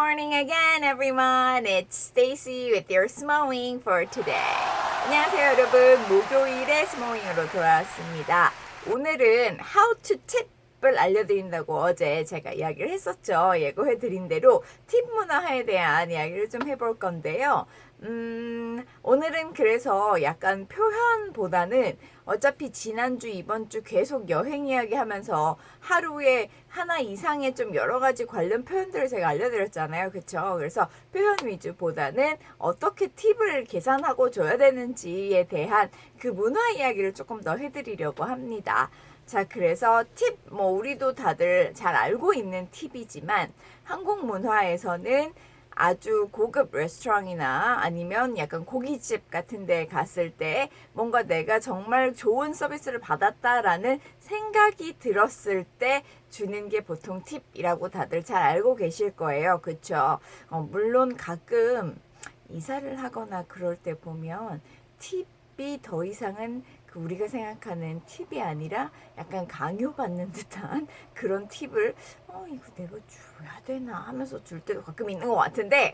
morning again, everyone. It's Stacy with your Smowing for today. 안녕하세요, 여러분. 목요일에 스모잉으로 돌아왔습니다. 오늘은 How to Tip을 알려드린다고 어제 제가 이야기를 했었죠. 예고해드린 대로 팁 문화에 대한 이야기를 좀 해볼 건데요. 오늘은 그래서 약간 표현보다는 어차피 지난주, 이번주 계속 여행 이야기 하면서 하루에 하나 이상의 좀 여러 가지 관련 표현들을 제가 알려드렸잖아요. 그쵸? 그래서 표현 위주보다는 어떻게 팁을 계산하고 줘야 되는지에 대한 그 문화 이야기를 조금 더 해드리려고 합니다. 자, 그래서 팁, 우리도 다들 잘 알고 있는 팁이지만 한국 문화에서는 아주 고급 레스토랑이나 아니면 약간 고깃집 같은 데 갔을 때 뭔가 내가 정말 좋은 서비스를 받았다라는 생각이 들었을 때 주는 게 보통 팁이라고 다들 잘 알고 계실 거예요. 그쵸? 물론 가끔 이사를 하거나 그럴 때 보면 팁이 더 이상은 우리가 생각하는 팁이 아니라 약간 강요받는 듯한 그런 팁을 이거 내가 줘야 되나 하면서 줄 때도 가끔 있는 것 같은데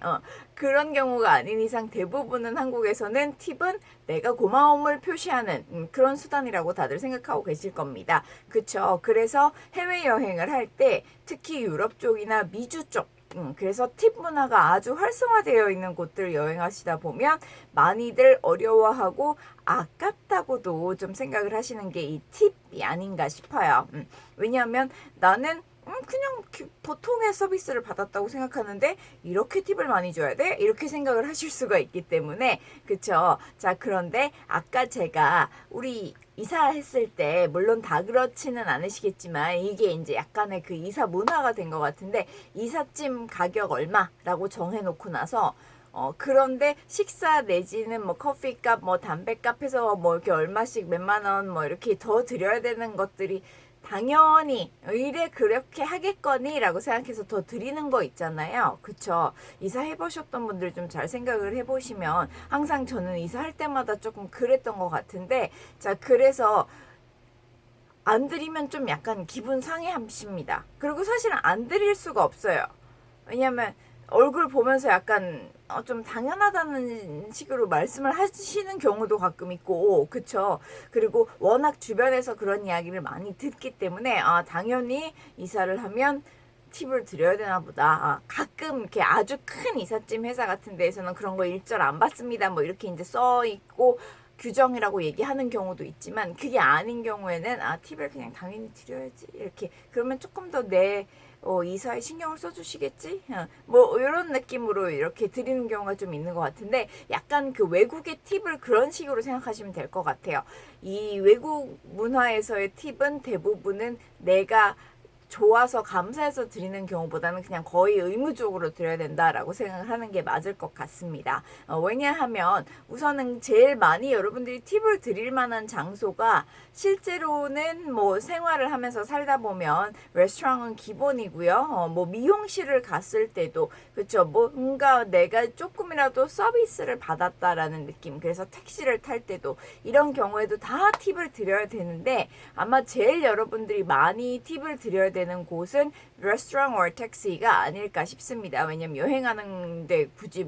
그런 경우가 아닌 이상 대부분은 한국에서는 팁은 내가 고마움을 표시하는 그런 수단이라고 다들 생각하고 계실 겁니다. 그쵸? 그래서 해외여행을 할 때 특히 유럽 쪽이나 미주 쪽 그래서 팁 문화가 아주 활성화되어 있는 곳들 여행하시다 보면 많이들 어려워하고 아깝다고도 좀 생각을 하시는 게 이 팁이 아닌가 싶어요. 왜냐하면 나는 그냥 보통의 서비스를 받았다고 생각하는데 이렇게 팁을 많이 줘야 돼? 이렇게 생각을 하실 수가 있기 때문에 그쵸? 자, 그런데 아까 제가 우리 이사했을 때 물론 다 그렇지는 않으시겠지만 이게 이제 약간의 그 이사 문화가 된 것 같은데 이삿짐 가격 얼마라고 정해놓고 나서 그런데 식사 내지는 커피값, 담배값 해서 이렇게 얼마씩 몇만 원 이렇게 더 드려야 되는 것들이 당연히 이래 그렇게 하겠거니 라고 생각해서 더 드리는 거 있잖아요. 그쵸? 이사해보셨던 분들 좀 잘 생각을 해보시면 항상 저는 이사할 때마다 조금 그랬던 것 같은데 자, 그래서 안 드리면 좀 약간 기분 상해하십니다. 그리고 사실은 안 드릴 수가 없어요. 왜냐면 얼굴 보면서 약간 좀 당연하다는 식으로 말씀을 하시는 경우도 가끔 있고 그쵸? 그리고 워낙 주변에서 그런 이야기를 많이 듣기 때문에 당연히 이사를 하면 팁을 드려야 되나 보다. 가끔 이렇게 아주 큰 이삿짐 회사 같은 데에서는 그런 거 일절 안 받습니다. 이렇게 이제 써 있고 규정이라고 얘기하는 경우도 있지만 그게 아닌 경우에는 팁을 그냥 당연히 드려야지 이렇게 그러면 조금 더 내 이사에 신경을 써주시겠지? 이런 느낌으로 이렇게 드리는 경우가 좀 있는 것 같은데 약간 그 외국의 팁을 그런 식으로 생각하시면 될 것 같아요. 이 외국 문화에서의 팁은 대부분은 내가 좋아서 감사해서 드리는 경우보다는 그냥 거의 의무적으로 드려야 된다라고 생각하는 게 맞을 것 같습니다. 왜냐하면 우선은 제일 많이 여러분들이 팁을 드릴 만한 장소가 실제로는 생활을 하면서 살다 보면 레스토랑은 기본이고요. 미용실을 갔을 때도 그렇죠. 뭔가 내가 조금이라도 서비스를 받았다라는 느낌. 그래서 택시를 탈 때도 이런 경우에도 다 팁을 드려야 되는데 아마 제일 여러분들이 많이 팁을 드려야 되는 곳은 레스토랑 or 택시가 아닐까 싶습니다. 왜냐면 여행하는데 굳이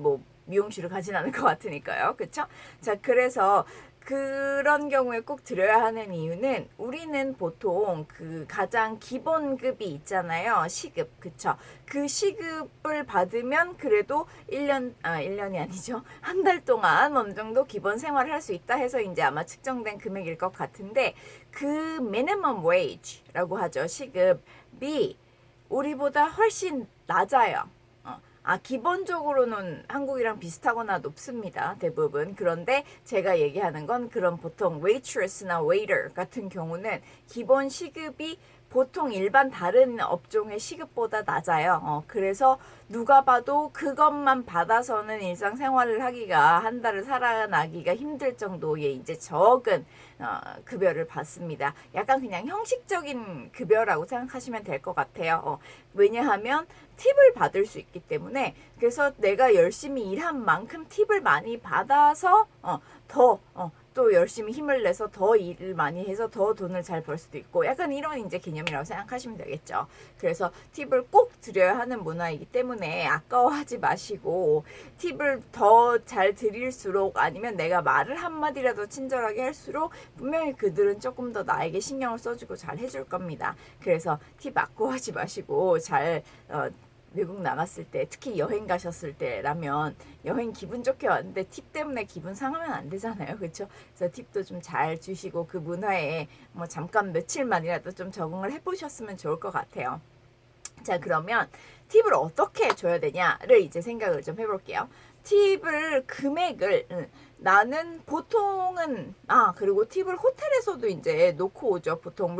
미용실을 가진 않을 것 같으니까요. 그쵸? 자, 그래서 그런 경우에 꼭 드려야 하는 이유는 우리는 보통 그 가장 기본급이 있잖아요. 시급. 그쵸? 그 시급을 받으면 그래도 1년이 아니죠. 한 달 동안 어느 정도 기본 생활을 할 수 있다 해서 이제 아마 측정된 금액일 것 같은데 그 minimum wage라고 하죠. 시급이 우리보다 훨씬 낮아요. 기본적으로는 한국이랑 비슷하거나 높습니다. 대부분. 그런데 제가 얘기하는 건 그런 보통 waitress나 waiter 같은 경우는 기본 시급이 보통 일반 다른 업종의 시급보다 낮아요. 그래서 누가 봐도 그것만 받아서는 일상생활을 하기가 한 달을 살아나기가 힘들 정도의 이제 적은 급여를 받습니다. 약간 그냥 형식적인 급여라고 생각하시면 될 것 같아요. 왜냐하면 팁을 받을 수 있기 때문에 그래서 내가 열심히 일한 만큼 팁을 많이 받아서 더 또 열심히 힘을 내서 더 일을 많이 해서 더 돈을 잘 벌 수도 있고 약간 이런 이제 개념이라고 생각하시면 되겠죠. 그래서 팁을 꼭 드려야 하는 문화이기 때문에 아까워하지 마시고 팁을 더 잘 드릴수록 아니면 내가 말을 한마디라도 친절하게 할수록 분명히 그들은 조금 더 나에게 신경을 써주고 잘 해줄 겁니다. 그래서 팁 아까워하지 마시고 잘 외국 나갔을 때 특히 여행 가셨을 때라면 여행 기분 좋게 왔는데 팁 때문에 기분 상하면 안 되잖아요. 그렇죠? 그래서 팁도 좀 잘 주시고 그 문화에 뭐 잠깐 며칠만이라도 좀 적응을 해보셨으면 좋을 것 같아요. 자, 그러면 팁을 어떻게 줘야 되냐를 이제 생각을 좀 해볼게요. 팁을 금액을 나는 보통은 그리고 팁을 호텔에서도 이제 놓고 오죠. 보통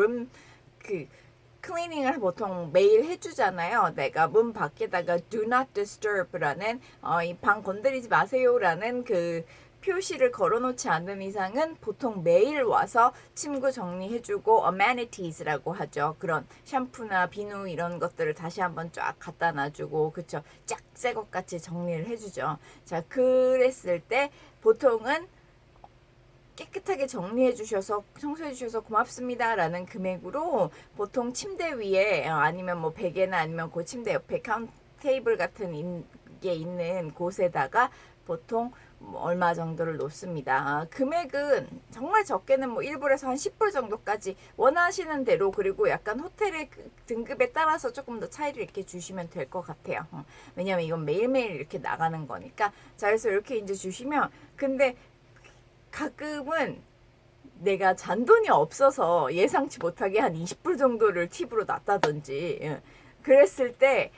클리닝을 보통 매일 해주잖아요. 내가 문 밖에다가 Do not distur브라는 이 방 건드리지 마세요라는 그 표시를 걸어놓지 않는 이상은 보통 매일 와서 침구 정리해주고 amanities라고 하죠. 그런 샴푸나 비누 이런 것들을 다시 한번 쫙 갖다 놔주고 그쵸? 쫙 새 것 같이 정리를 해주죠. 자, 그랬을 때 보통은 깨끗하게 정리해 주셔서 청소해 주셔서 고맙습니다 라는 금액으로 보통 침대 위에 아니면 뭐 베개나 아니면 그 침대 옆에 테이블 같은 게 있는 곳에다가 보통 뭐 얼마 정도를 놓습니다. 금액은 정말 적게는 뭐 1불에서 한 10불 정도까지 원하시는 대로 그리고 약간 호텔의 등급에 따라서 조금 더 차이를 이렇게 주시면 될 것 같아요. 왜냐면 이건 매일매일 이렇게 나가는 거니까. 자, 그래서 이렇게 이제 주시면 근데 가끔은 내가 잔돈이 없어서 예상치 못하게 한 20불 정도를 팁으로 놨다든지 그랬을 때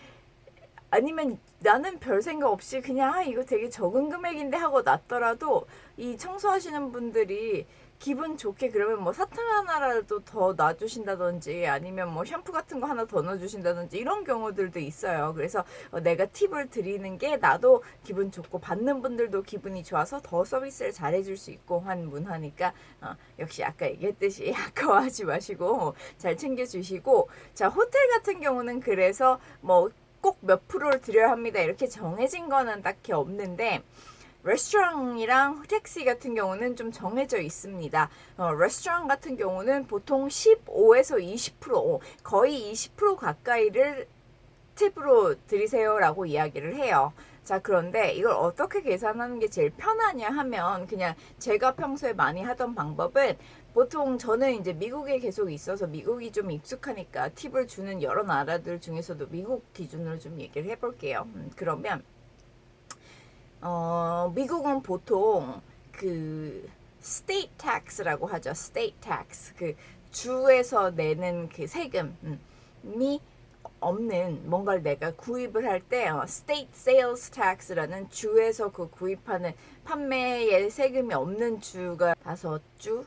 아니면 나는 별 생각 없이 그냥 이거 되게 적은 금액인데 하고 놨더라도 이 청소하시는 분들이 기분 좋게 그러면 뭐 사탕 하나라도 더 놔주신다든지 아니면 뭐 샴푸 같은 거 하나 더 넣어주신다든지 이런 경우들도 있어요. 그래서 내가 팁을 드리는 게 나도 기분 좋고 받는 분들도 기분이 좋아서 더 서비스를 잘해줄 수 있고 한 문화니까 역시 아까 얘기했듯이 아까워하지 마시고 잘 챙겨주시고 자 호텔 같은 경우는 그래서 뭐 꼭 몇 프로를 드려야 합니다 이렇게 정해진 거는 딱히 없는데 레스토랑이랑 택시 같은 경우는 좀 정해져 있습니다. 레스토랑 같은 경우는 보통 15에서 20% 거의 20% 가까이를 팁으로 드리세요라고 이야기를 해요. 자, 그런데 이걸 어떻게 계산하는 게 제일 편하냐 하면 그냥 제가 평소에 많이 하던 방법은 보통 저는 이제 미국에 계속 있어서 미국이 좀 익숙하니까 팁을 주는 여러 나라들 중에서도 미국 기준으로 좀 얘기를 해볼게요. 그러면 미국은 보통 그 state tax라고 하죠. state tax 그 주에서 내는 그 세금이 없는 뭔가를 내가 구입을 할 때 state sales tax라는 주에서 그 구입하는 판매에 세금이 없는 주가 5주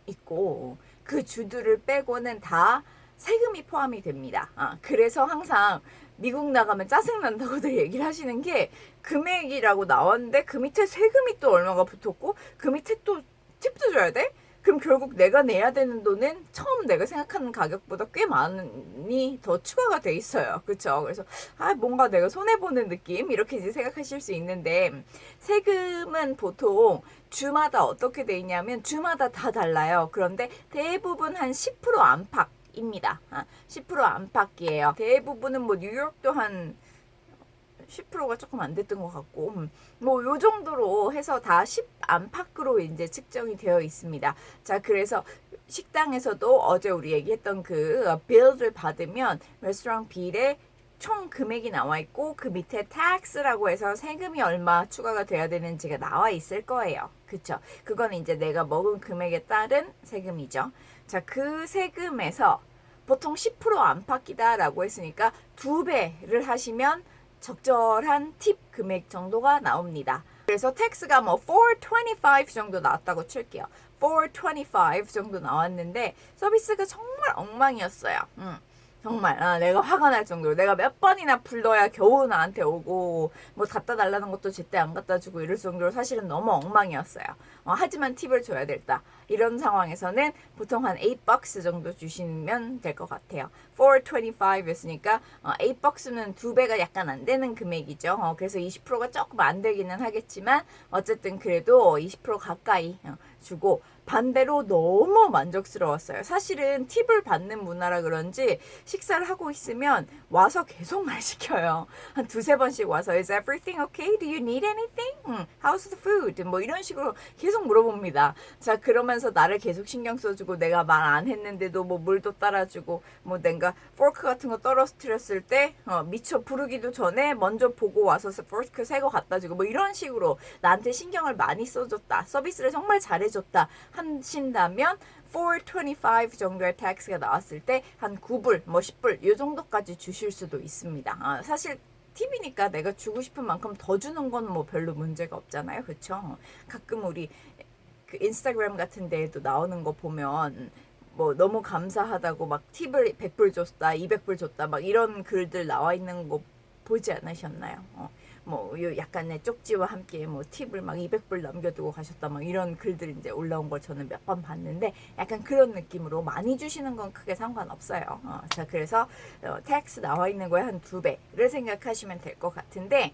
있고 그 주들을 빼고는 다 세금이 포함이 됩니다. 그래서 항상 미국 나가면 짜증난다고들 얘기를 하시는 게 금액이라고 나왔는데 그 밑에 세금이 또 얼마가 붙었고 그 밑에 또 팁도 줘야 돼? 그럼 결국 내가 내야 되는 돈은 처음 내가 생각하는 가격보다 꽤 많이 더 추가가 돼 있어요. 그렇죠? 그래서 뭔가 내가 손해보는 느낌 이렇게 이제 생각하실 수 있는데 세금은 보통 주마다 어떻게 돼 있냐면 주마다 다 달라요. 그런데 대부분 한 10% 안팎 입니다. 10% 안팎이에요. 대부분은 뭐 뉴욕도 한 10%가 조금 안 됐던 것 같고 뭐 요 정도로 해서 다 10 안팎으로 이제 측정이 되어 있습니다. 자, 그래서 식당에서도 어제 우리 얘기했던 그 빌을 받으면 레스토랑 빌에 총 금액이 나와 있고 그 밑에 tax라고 해서 세금이 얼마 추가가 돼야 되는지가 나와 있을 거예요. 그쵸? 그건 이제 내가 먹은 금액에 따른 세금이죠. 자, 그 세금에서 보통 10% 안팎이다라고 했으니까 2배를 하시면 적절한 팁 금액 정도가 나옵니다. 그래서 텍스가 뭐 425 정도 나왔다고 칠게요. 425 정도 나왔는데 서비스가 정말 엉망이었어요. 정말 내가 화가 날 정도로 내가 몇 번이나 불러야 겨우 나한테 오고 뭐 갖다 달라는 것도 제때 안 갖다 주고 이럴 정도로 사실은 너무 엉망이었어요. 하지만 팁을 줘야 됐다. 이런 상황에서는 보통 한 $8 정도 주시면 될 것 같아요. 425였으니까 8bucks는 2배가 약간 안 되는 금액이죠. 그래서 20%가 조금 안 되기는 하겠지만 어쨌든 그래도 20% 가까이 주고 반대로 너무 만족스러웠어요. 사실은 팁을 받는 문화라 그런지 식사를 하고 있으면 와서 계속 말 시켜요. 한 두세 번씩 와서 Is everything okay? Do you need anything? How's the food? 뭐 이런 식으로 계속 물어봅니다. 자, 그러면서 나를 계속 신경 써주고 내가 말 안 했는데도 뭐 물도 따라주고 뭐 내가 포크 같은 거 떨어뜨렸을 때 미처 부르기도 전에 먼저 보고 와서 포크 새 거 갖다 주고 뭐 이런 식으로 나한테 신경을 많이 써줬다. 서비스를 정말 잘해줬다. 하신다면 425 정도의 텍스가 나왔을 때 한 9불, 뭐 10불 이 정도까지 주실 수도 있습니다. 사실 팁이니까 내가 주고 싶은 만큼 더 주는 건 뭐 별로 문제가 없잖아요. 그쵸? 가끔 우리 그 인스타그램 같은 데에도 나오는 거 보면 뭐 너무 감사하다고 막 팁을 100불 줬다, 200불 줬다 막 이런 글들 나와 있는 거 보지 않으셨나요? 뭐 약간의 쪽지와 함께 뭐 팁을 막 200불 남겨두고 가셨다 막 이런 글들이 이제 올라온 걸 저는 몇 번 봤는데 약간 그런 느낌으로 많이 주시는 건 크게 상관없어요. 자, 그래서 텍스 나와 있는 거에 한 2배를 생각하시면 될 것 같은데,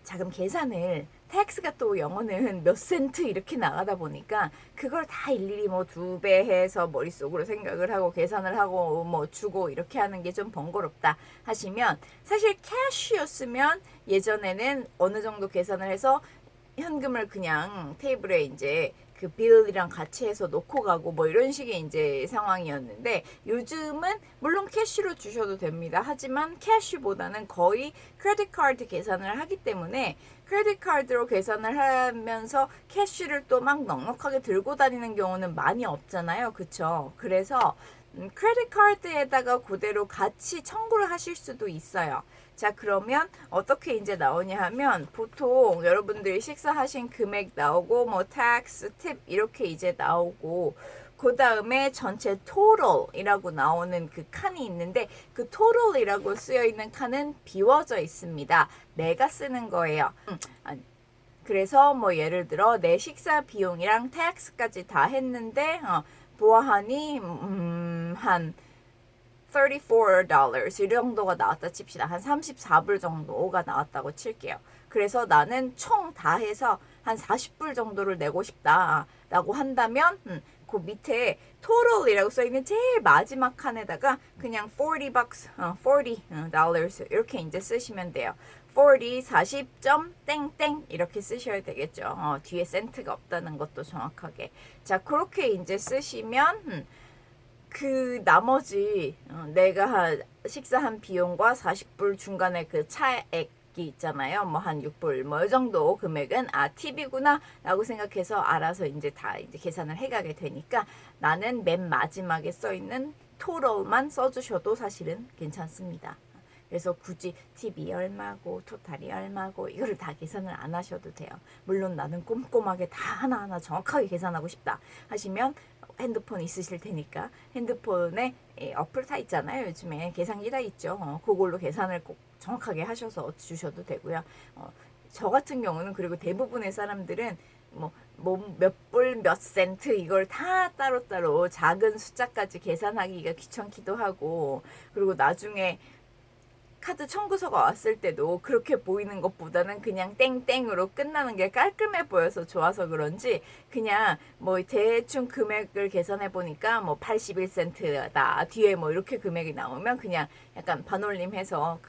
자, 그럼 계산을 텍스가 또 영어는 몇 센트 이렇게 나가다 보니까 그걸 다 일일이 뭐 2배 해서 머릿속으로 생각을 하고 계산을 하고 뭐 주고 이렇게 하는 게 좀 번거롭다 하시면, 사실 캐시였으면 예전에는 어느 정도 계산을 해서 현금을 그냥 테이블에 이제 그 빌이랑 같이 해서 놓고 가고 뭐 이런 식의 이제 상황이었는데, 요즘은 물론 캐시로 주셔도 됩니다. 하지만 캐시보다는 거의 크레딧 카드 계산을 하기 때문에 크레딧 카드로 계산을 하면서 캐시를 또 막 넉넉하게 들고 다니는 경우는 많이 없잖아요. 그쵸? 그래서 크레딧 카드에다가 그대로 같이 청구를 하실 수도 있어요. 자, 그러면 어떻게 이제 나오냐 하면, 보통 여러분들이 식사하신 금액 나오고 뭐 tax, 팁 이렇게 이제 나오고, 그 다음에 전체 total이라고 나오는 그 칸이 있는데, 그 total이라고 쓰여 있는 칸은 비워져 있습니다. 내가 쓰는 거예요. 그래서 뭐 예를 들어 내 식사 비용이랑 tax까지 다 했는데 보아하니 한 $34 이 정도가 나왔다 칩시다. 한 34불 정도가 나왔다고 칠게요. 그래서 나는 총 다 해서 한 40불 정도를 내고 싶다 라고 한다면 그 밑에 total이라고 써있는 제일 마지막 칸에다가 그냥 $40 이렇게 이제 쓰시면 돼요. 40점 땡땡 이렇게 쓰셔야 되겠죠. 뒤에 센트가 없다는 것도 정확하게. 자, 그렇게 이제 쓰시면 그 나머지 내가 식사한 비용과 40불 중간에 그 차액이 있잖아요. 뭐 한 6불 뭐 이 정도 금액은 팁이구나 라고 생각해서 알아서 이제 다 이제 계산을 해가게 되니까, 나는 맨 마지막에 써 있는 토탈만 써주셔도 사실은 괜찮습니다. 그래서 굳이 팁이 얼마고 토탈이 얼마고 이거를 다 계산을 안 하셔도 돼요. 물론 나는 꼼꼼하게 다 하나하나 정확하게 계산하고 싶다 하시면 핸드폰 있으실 테니까 핸드폰에 어플 다 있잖아요. 요즘에 계산기 다 있죠. 그걸로 계산을 꼭 정확하게 하셔서 주셔도 되고요. 저 같은 경우는, 그리고 대부분의 사람들은 뭐 몇 불 몇 센트 이걸 다 따로따로 작은 숫자까지 계산하기가 귀찮기도 하고, 그리고 나중에 카드 청구서가 왔을 때도 그렇게 보이는 것보다는 그냥 땡땡으로 끝나는 게 깔끔해 보여서 좋아서 그런지, 그냥 뭐 대충 금액을 계산해 보니까 뭐 81센트다 뒤에 뭐 이렇게 금액이 나오면 그냥 약간 반올림해서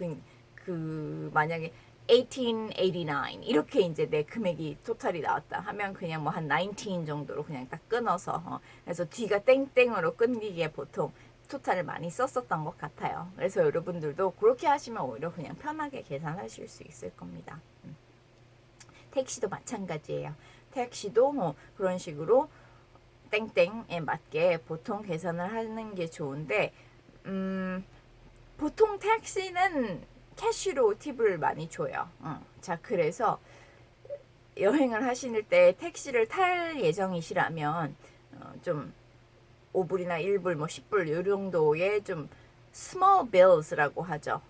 만약에 1889 이렇게 이제 내 금액이 토탈이 나왔다 하면 그냥 뭐 한 19 정도로 그냥 딱 끊어서 그래서 뒤가 땡땡으로 끊기기에 보통 토탈을 많이 썼었던 것 같아요. 그래서 여러분들도 그렇게 하시면 오히려 그냥 편하게 계산하실 수 있을 겁니다. 택시도 마찬가지예요. 택시도 뭐 그런 식으로 땡땡에 맞게 보통 계산을 하는 게 좋은데, 보통 택시는 캐시로 팁을 많이 줘요. 자, 그래서 여행을 하실 때 택시를 탈 예정이시라면 좀 5불이나 1불, 뭐 10불 요 정도의 좀 small bills라고 하죠.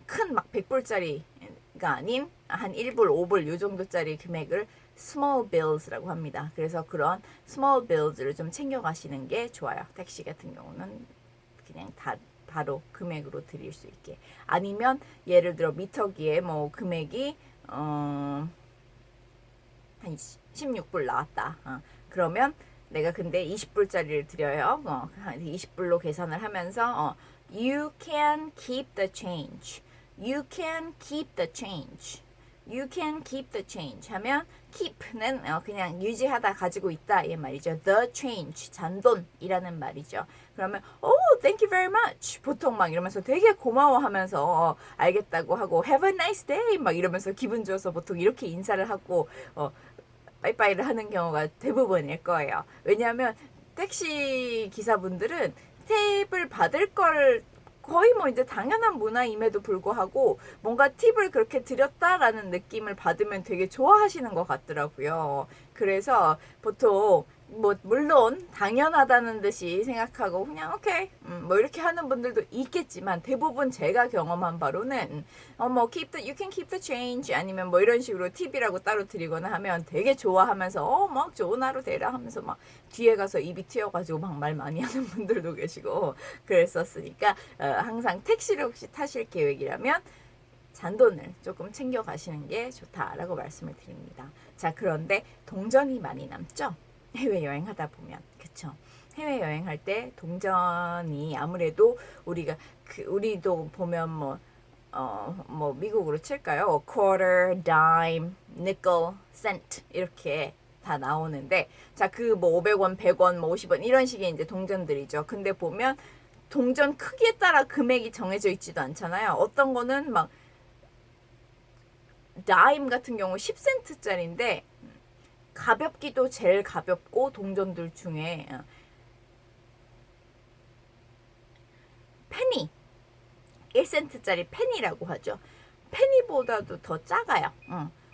큰 막 100불짜리가 아닌 한 1불, 5불 요 정도짜리 금액을 small bills라고 합니다. 그래서 그런 small bills를 좀 챙겨가시는 게 좋아요. 택시 같은 경우는 그냥 바로 금액으로 드릴 수 있게. 아니면 예를 들어 미터기에 뭐 금액이 한 16불 나왔다. 그러면 내가 근데 20불짜리를 드려요. 20불로 계산을 하면서 You can keep the change. You can keep the change. You can keep the change 하면 keep는 그냥 유지하다 가지고 있다 이 말이죠. The change 잔돈이라는 말이죠. 그러면 thank you very much 보통 막 이러면서 되게 고마워하면서 알겠다고 하고 have a nice day 막 이러면서 기분 좋아서 보통 이렇게 인사를 하고 빠이빠이를 하는 경우가 대부분일 거예요. 왜냐하면 택시 기사분들은 팁을 받을 걸 거의 뭐 이제 당연한 문화임에도 불구하고 뭔가 팁을 그렇게 드렸다라는 느낌을 받으면 되게 좋아하시는 것 같더라고요. 그래서 보통 뭐 물론 당연하다는 듯이 생각하고 그냥 오케이 뭐 이렇게 하는 분들도 있겠지만 대부분 제가 경험한 바로는 뭐 you can keep the change 아니면 뭐 이런 식으로 팁이라고 따로 드리거나 하면 되게 좋아하면서 막 좋은 하루 되라 하면서 막 뒤에 가서 입이 튀어가지고 막 말 많이 하는 분들도 계시고 그랬었으니까 항상 택시를 혹시 타실 계획이라면 잔돈을 조금 챙겨 가시는 게 좋다라고 말씀을 드립니다. 자, 그런데 동전이 많이 남죠? 해외여행 하다 보면. 그쵸? 해외여행할 때 동전이 아무래도 우리도 보면 뭐 미국으로 칠까요? quarter, dime, nickel, cent 이렇게 다 나오는데 자, 그 뭐 500원, 100원, 뭐 50원 이런 식의 이제 동전들이죠. 근데 보면 동전 크기에 따라 금액이 정해져 있지도 않잖아요. 어떤 거는 막 다임 같은 경우 10센트짜리인데 가볍기도 제일 가볍고 동전들 중에 페니 1센트짜리 페니라고 하죠. 페니보다도 더 작아요.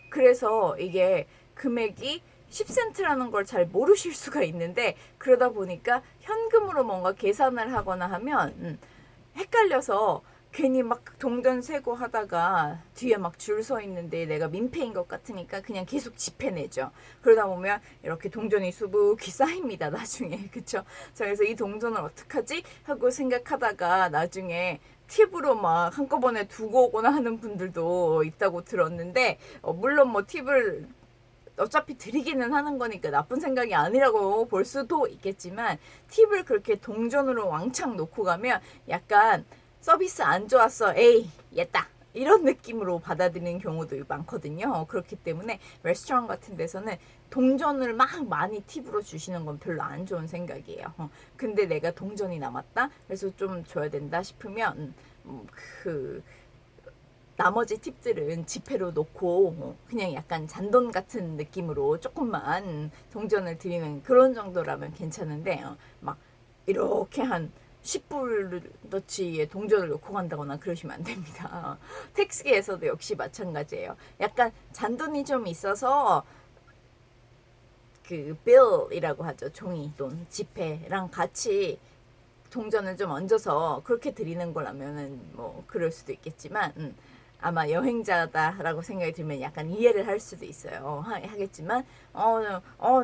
그래서 이게 금액이 10센트라는 걸 잘 모르실 수가 있는데 그러다 보니까 현금으로 뭔가 계산을 하거나 하면 헷갈려서 괜히 막 동전 세고 하다가 뒤에 막 줄 서 있는데 내가 민폐인 것 같으니까 그냥 계속 지폐내죠. 그러다 보면 이렇게 동전이 수북이 쌓입니다. 나중에. 그쵸? 자, 그래서 이 동전을 어떡하지? 하고 생각하다가 나중에 팁으로 막 한꺼번에 두고 오거나 하는 분들도 있다고 들었는데 물론 뭐 팁을 어차피 드리기는 하는 거니까 나쁜 생각이 아니라고 볼 수도 있겠지만 팁을 그렇게 동전으로 왕창 놓고 가면 약간 서비스 안 좋았어. 에이, 얘다. 이런 느낌으로 받아들이는 경우도 많거든요. 그렇기 때문에 레스토랑 같은 데서는 동전을 막 많이 팁으로 주시는 건 별로 안 좋은 생각이에요. 근데 내가 동전이 남았다? 그래서 좀 줘야 된다 싶으면 나머지 팁들은 지폐로 놓고 그냥 약간 잔돈 같은 느낌으로 조금만 동전을 드리는 그런 정도라면 괜찮은데 막 이렇게 한 10불어치의 동전을 놓고 간다거나 그러시면 안 됩니다. 택시에서도 역시 마찬가지예요. 약간 잔돈이 좀 있어서 그 빌이라고 하죠. 종이 돈 지폐랑 같이 동전을 좀 얹어서 그렇게 드리는 거라면은 뭐 그럴 수도 있겠지만 아마 여행자다라고 생각이 들면 약간 이해를 할 수도 있어요. 하겠지만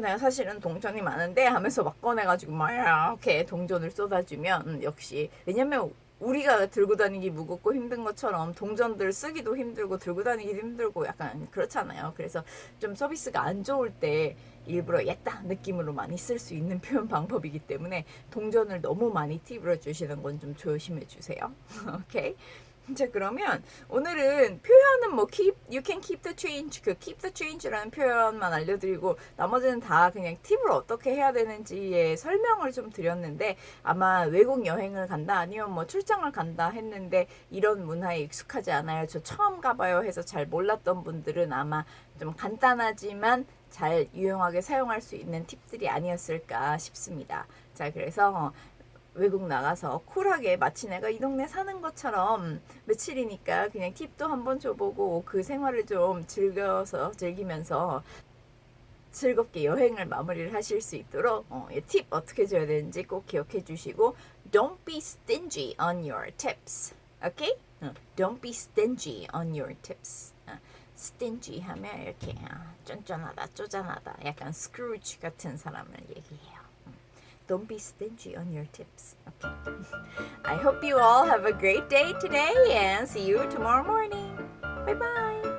내가 사실은 동전이 많은데 하면서 막 꺼내가지고 막 이렇게 동전을 쏟아주면 역시 왜냐면 우리가 들고 다니기 무겁고 힘든 것처럼 동전들 쓰기도 힘들고 들고 다니기도 힘들고 약간 그렇잖아요. 그래서 좀 서비스가 안 좋을 때 일부러 옛다 느낌으로 많이 쓸 수 있는 표현 방법이기 때문에 동전을 너무 많이 팁으로 주시는 건 좀 조심해 주세요. 오케이. 자, 그러면 오늘은 표현은 뭐 you can keep the change, 그 keep the change라는 표현만 알려드리고 나머지는 다 그냥 팁을 어떻게 해야 되는지의 설명을 좀 드렸는데 아마 외국 여행을 간다 아니면 뭐 출장을 간다 했는데 이런 문화에 익숙하지 않아요. 저 처음 가봐요 해서 잘 몰랐던 분들은 아마 좀 간단하지만 잘 유용하게 사용할 수 있는 팁들이 아니었을까 싶습니다. 자, 그래서 외국 나가서 쿨하게 마치 내가 이 동네 사는 것처럼 며칠이니까 그냥 팁도 한번 줘보고 그 생활을 좀 즐기면서 즐겁게 여행을 마무리를 하실 수 있도록 팁 어떻게 줘야 되는지 꼭 기억해 주시고 Don't be stingy on your tips. Okay? Don't be stingy on your tips. stingy 하면 이렇게 쫀쫀하다, 쪼잔하다, 약간 스크루지 같은 사람을 얘기해요. Don't be stingy on your tips. Okay. I hope you all have a great day today and see you tomorrow morning. Bye bye.